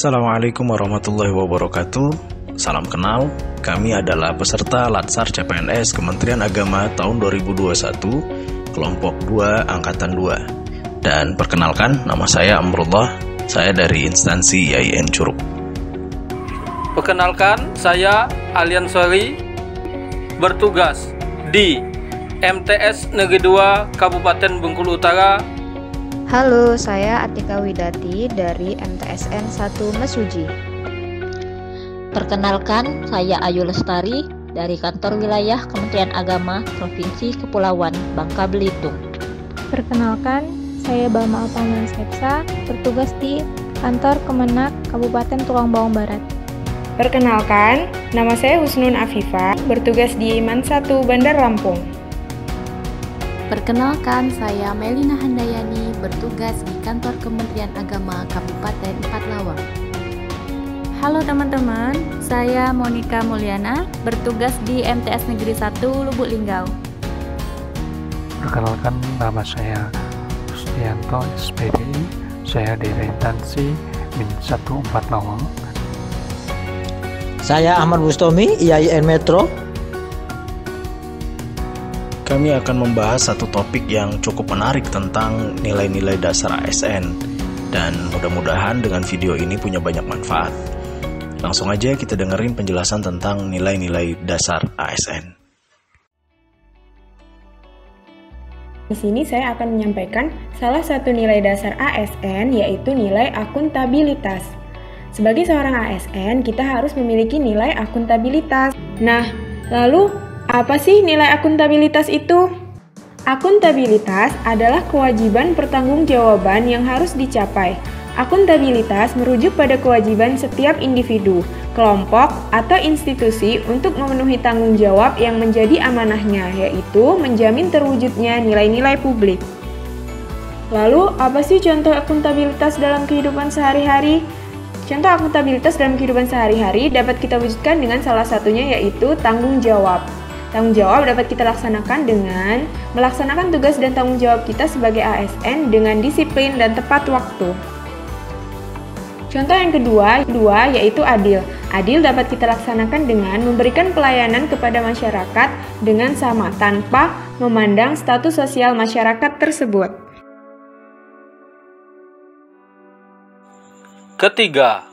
Assalamualaikum warahmatullahi wabarakatuh. Salam kenal, kami adalah peserta Latsar CPNS Kementerian Agama tahun 2021, kelompok 2, angkatan 2. Dan perkenalkan, nama saya Amrullah, saya dari instansi IAIN Curug. Perkenalkan, saya Alian Sori, bertugas di MTS Negeri 2 Kabupaten Bengkulu Utara. Halo, saya Atika Widati dari MTSN 1 Mesuji. Perkenalkan, saya Ayu Lestari dari Kantor Wilayah Kementerian Agama Provinsi Kepulauan Bangka Belitung. Perkenalkan, saya Balma Alpaman Skepsa, bertugas di Kantor Kemenak Kabupaten Tulang Bawang Barat. Perkenalkan, nama saya Husnun Afifah, bertugas di Iman 1 Bandar Lampung. Perkenalkan, saya Melina Handayani, bertugas di Kantor Kementerian Agama Kabupaten 4 Lawang. Halo teman-teman, saya Monika Mulyana, bertugas di MTS Negeri 1 Lubuk Linggau. Perkenalkan, nama saya Rustianto SPDI, saya dari instansi Min 1 4 Lawang. Saya Ahmad Bustomi, IAIN Metro. Kami akan membahas satu topik yang cukup menarik tentang nilai-nilai dasar ASN, dan mudah-mudahan dengan video ini punya banyak manfaat. Langsung aja kita dengerin penjelasan tentang nilai-nilai dasar ASN. Di sini saya akan menyampaikan salah satu nilai dasar ASN, yaitu nilai akuntabilitas. Sebagai seorang ASN, kita harus memiliki nilai akuntabilitas. Nah, lalu apa sih nilai akuntabilitas itu? Akuntabilitas adalah kewajiban pertanggungjawaban yang harus dicapai. Akuntabilitas merujuk pada kewajiban setiap individu, kelompok, atau institusi untuk memenuhi tanggung jawab yang menjadi amanahnya, yaitu menjamin terwujudnya nilai-nilai publik. Lalu, apa sih contoh akuntabilitas dalam kehidupan sehari-hari? Contoh akuntabilitas dalam kehidupan sehari-hari dapat kita wujudkan dengan salah satunya yaitu tanggung jawab. Tanggung jawab dapat kita laksanakan dengan melaksanakan tugas dan tanggung jawab kita sebagai ASN dengan disiplin dan tepat waktu. Contoh yang kedua yaitu adil. Adil dapat kita laksanakan dengan memberikan pelayanan kepada masyarakat dengan sama tanpa memandang status sosial masyarakat tersebut. Ketiga,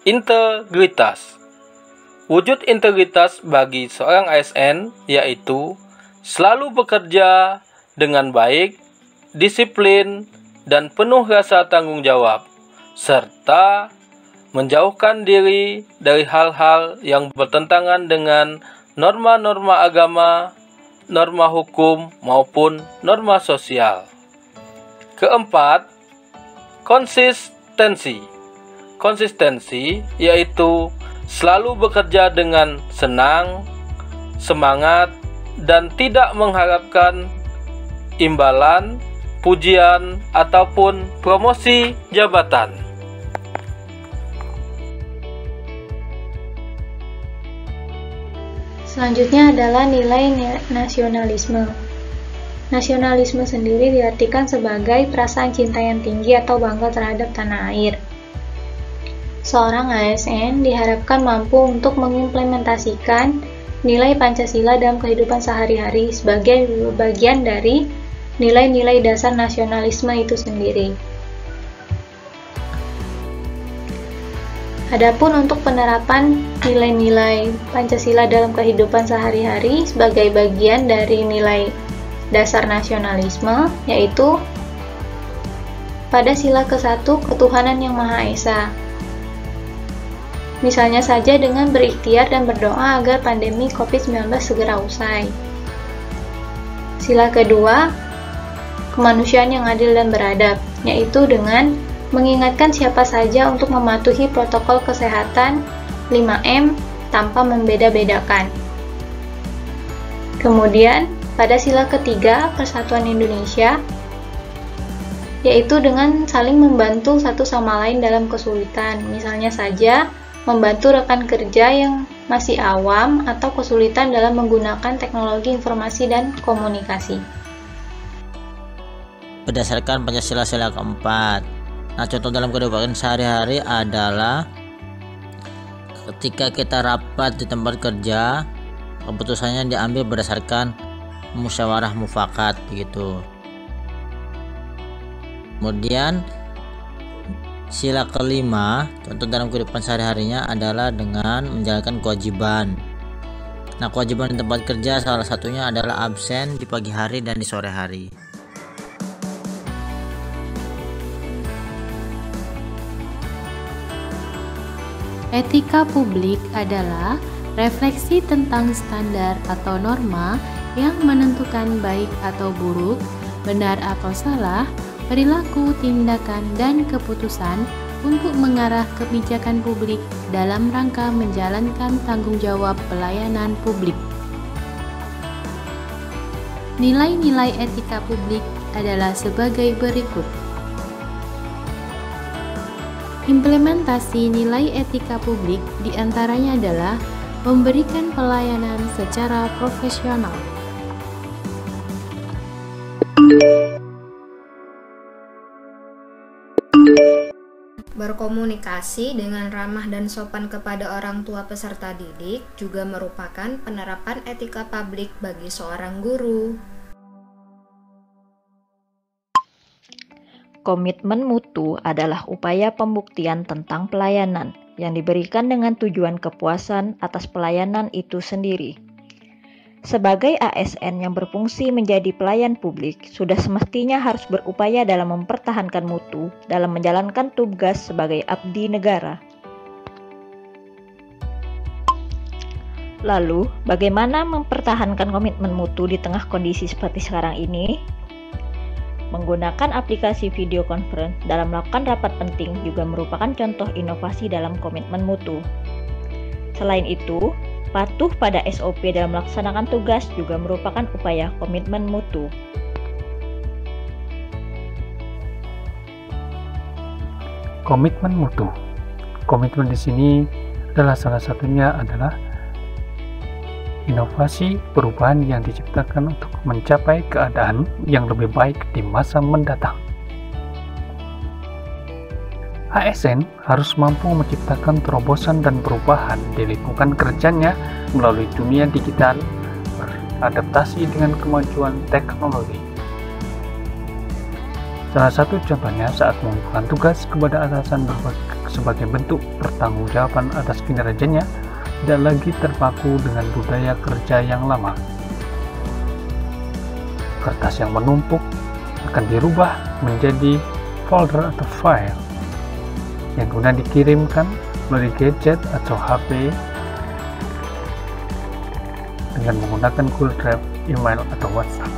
integritas. Wujud integritas bagi seorang ASN yaitu selalu bekerja dengan baik, disiplin, dan penuh rasa tanggung jawab, serta menjauhkan diri dari hal-hal yang bertentangan dengan norma-norma agama, norma hukum, maupun norma sosial. Keempat, konsistensi. Konsistensi yaitu selalu bekerja dengan senang, semangat, dan tidak mengharapkan imbalan, pujian, ataupun promosi jabatan. Selanjutnya adalah nilai nasionalisme. Nasionalisme sendiri diartikan sebagai perasaan cinta yang tinggi atau bangga terhadap tanah air. Seorang ASN diharapkan mampu untuk mengimplementasikan nilai Pancasila dalam kehidupan sehari-hari sebagai bagian dari nilai-nilai dasar nasionalisme itu sendiri. Adapun untuk penerapan nilai-nilai Pancasila dalam kehidupan sehari-hari sebagai bagian dari nilai dasar nasionalisme, yaitu pada sila ke-1 ketuhanan yang Maha Esa. Misalnya saja dengan berikhtiar dan berdoa agar pandemi COVID-19 segera usai. Sila kedua, kemanusiaan yang adil dan beradab, yaitu dengan mengingatkan siapa saja untuk mematuhi protokol kesehatan 5M tanpa membeda-bedakan. Kemudian, pada sila ketiga, Persatuan Indonesia, yaitu dengan saling membantu satu sama lain dalam kesulitan, misalnya saja membantu rekan kerja yang masih awam atau kesulitan dalam menggunakan teknologi informasi dan komunikasi. Berdasarkan Pancasila sila keempat, Nah, contoh dalam kehidupan sehari-hari adalah ketika kita rapat di tempat kerja, keputusannya diambil berdasarkan musyawarah mufakat gitu. Kemudian sila kelima, contoh dalam kehidupan sehari-harinya adalah dengan menjalankan kewajiban. Nah, kewajiban di tempat kerja salah satunya adalah absen di pagi hari dan di sore hari. Etika publik adalah refleksi tentang standar atau norma yang menentukan baik atau buruk, benar atau salah, perilaku, tindakan, dan keputusan untuk mengarah kebijakan publik dalam rangka menjalankan tanggung jawab pelayanan publik. Nilai-nilai etika publik adalah sebagai berikut. Implementasi nilai etika publik diantaranya adalah memberikan pelayanan secara profesional, berkomunikasi dengan ramah dan sopan kepada orang tua peserta didik juga merupakan penerapan etika publik bagi seorang guru. Komitmen mutu adalah upaya pembuktian tentang pelayanan yang diberikan dengan tujuan kepuasan atas pelayanan itu sendiri. Sebagai ASN yang berfungsi menjadi pelayan publik, sudah semestinya harus berupaya dalam mempertahankan mutu dalam menjalankan tugas sebagai abdi negara. Lalu, bagaimana mempertahankan komitmen mutu di tengah kondisi seperti sekarang ini? Menggunakan aplikasi video conference dalam melakukan rapat penting juga merupakan contoh inovasi dalam komitmen mutu. Selain itu, patuh pada SOP dalam melaksanakan tugas juga merupakan upaya komitmen mutu. Komitmen mutu. Komitmen di sini adalah salah satunya adalah inovasi perubahan yang diciptakan untuk mencapai keadaan yang lebih baik di masa mendatang. ASN harus mampu menciptakan terobosan dan perubahan di lingkungan kerjanya melalui dunia digital, beradaptasi dengan kemajuan teknologi. Salah satu contohnya saat mengumpulkan tugas kepada atasan sebagai bentuk pertanggungjawaban atas kinerjanya, tidak lagi terpaku dengan budaya kerja yang lama. Kertas yang menumpuk akan dirubah menjadi folder atau file yang kemudian dikirimkan melalui gadget atau HP dengan menggunakan Google Drive, email, atau WhatsApp.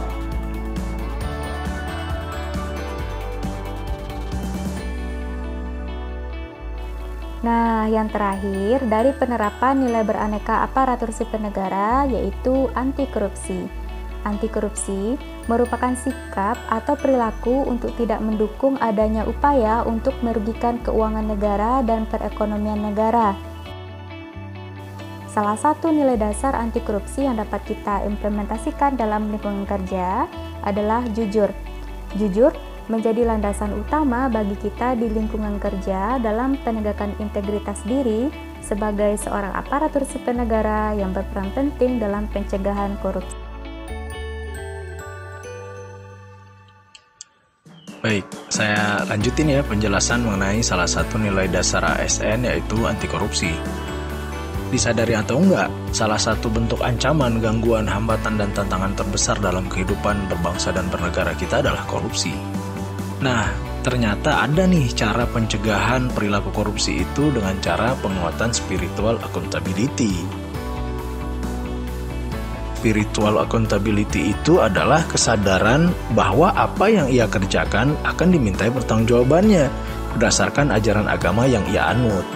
Nah, yang terakhir dari penerapan nilai beraneka aparatur sipil negara yaitu anti korupsi. Anti korupsi merupakan sikap atau perilaku untuk tidak mendukung adanya upaya untuk merugikan keuangan negara dan perekonomian negara. Salah satu nilai dasar anti korupsi yang dapat kita implementasikan dalam lingkungan kerja adalah jujur. Jujur menjadi landasan utama bagi kita di lingkungan kerja dalam penegakan integritas diri sebagai seorang aparatur sipil negara yang berperan penting dalam pencegahan korupsi. Baik, saya lanjutin ya penjelasan mengenai salah satu nilai dasar ASN yaitu anti korupsi. Disadari atau enggak, salah satu bentuk ancaman, gangguan, hambatan, dan tantangan terbesar dalam kehidupan berbangsa dan bernegara kita adalah korupsi. Nah, ternyata ada nih cara pencegahan perilaku korupsi itu dengan cara penguatan spiritual accountability. Spiritual accountability itu adalah kesadaran bahwa apa yang ia kerjakan akan dimintai pertanggungjawabannya berdasarkan ajaran agama yang ia anut.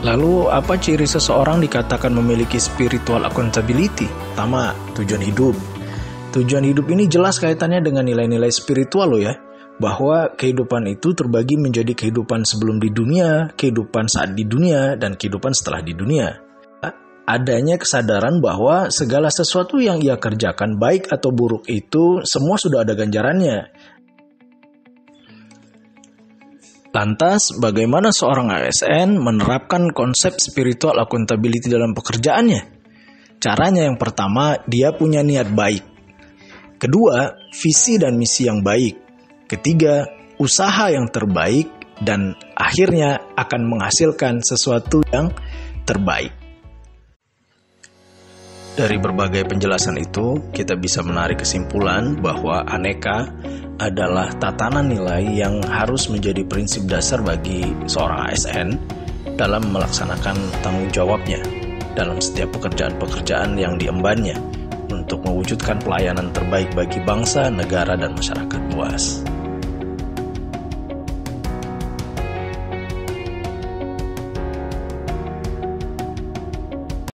Lalu, apa ciri seseorang dikatakan memiliki spiritual accountability? Pertama, tujuan hidup. Tujuan hidup ini jelas kaitannya dengan nilai-nilai spiritual loh ya. Bahwa kehidupan itu terbagi menjadi kehidupan sebelum di dunia, kehidupan saat di dunia, dan kehidupan setelah di dunia. Adanya kesadaran bahwa segala sesuatu yang ia kerjakan baik atau buruk itu semua sudah ada ganjarannya. Lantas, bagaimana seorang ASN menerapkan konsep spiritual accountability dalam pekerjaannya? Caranya yang pertama, dia punya niat baik. Kedua, visi dan misi yang baik. Ketiga, usaha yang terbaik. Dan akhirnya akan menghasilkan sesuatu yang terbaik. Dari berbagai penjelasan itu, kita bisa menarik kesimpulan bahwa aneka adalah tatanan nilai yang harus menjadi prinsip dasar bagi seorang ASN dalam melaksanakan tanggung jawabnya dalam setiap pekerjaan-pekerjaan yang diembannya untuk mewujudkan pelayanan terbaik bagi bangsa, negara, dan masyarakat luas.